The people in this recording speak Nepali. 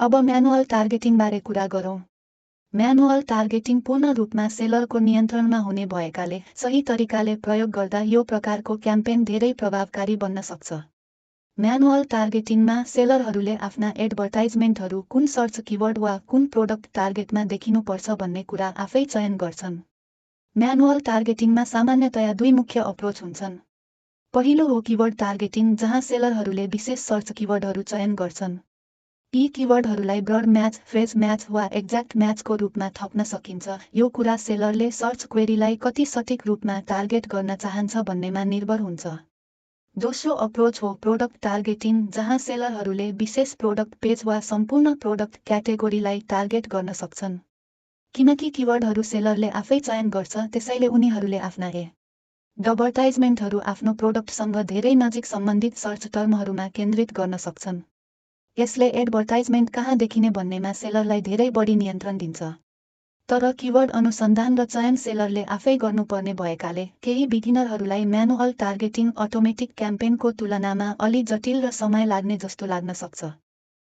अब म्यानुअल टार्गेटिङबारे कुरा गरौँ। म्यानुअल टार्गेटिङ पूर्ण रूपमा सेलरको नियन्त्रणमा हुने भएकाले सही तरिकाले प्रयोग गर्दा यो प्रकारको क्याम्पेन धेरै प्रभावकारी बन्न सक्छ। म्यानुअल टार्गेटिङमा सेलरहरूले आफ्ना एडभर्टाइजमेन्टहरू कुन सर्च किवर्ड वा कुन प्रोडक्ट टार्गेटमा देखिनुपर्छ भन्ने कुरा आफै चयन गर्छन्। म्यानुअल टार्गेटिङमा सामान्यतया दुई मुख्य अप्रोच हुन्छन्। पहिलो हो किवर्ड टार्गेटिङ, जहाँ सेलरहरूले विशेष सर्च किवर्डहरू चयन गर्छन्। यी किवर्डहरूलाई ब्रड म्याच, फ्रेज म्याच वा एक्ज्याक्ट म्याचको रूपमा थप्न सकिन्छ। यो कुरा सेलरले सर्च क्वेरीलाई कति सटिक रूपमा टार्गेट गर्न चाहन्छ भन्नेमा निर्भर हुन्छ। दोस्रो अप्रोच हो प्रोडक्ट टार्गेटिङ, जहाँ सेलरहरूले विशेष प्रोडक्ट पेज वा सम्पूर्ण प्रोडक्ट क्याटेगोरीलाई टार्गेट गर्न सक्छन्। किनकि किवर्डहरू सेलरले आफै चयन गर्छ, त्यसैले उनीहरूले आफ्ना एडभर्टाइजमेन्टहरू आफ्नो प्रोडक्टसँग धेरै नजिक सम्बन्धित सर्च टर्महरूमा केन्द्रित गर्न सक्छन्। यसले एडभर्टाइजमेन्ट कहाँ देखिने भन्नेमा सेलरलाई धेरै बढी नियन्त्रण दिन्छ। तर किवर्ड अनुसन्धान र चयन सेलरले आफै गर्नुपर्ने भएकाले केही बिगिनरहरूलाई म्यानुअल टार्गेटिङ अटोमेटिक क्याम्पेनको तुलनामा अलि जटिल र समय लाग्ने जस्तो लाग्न सक्छ।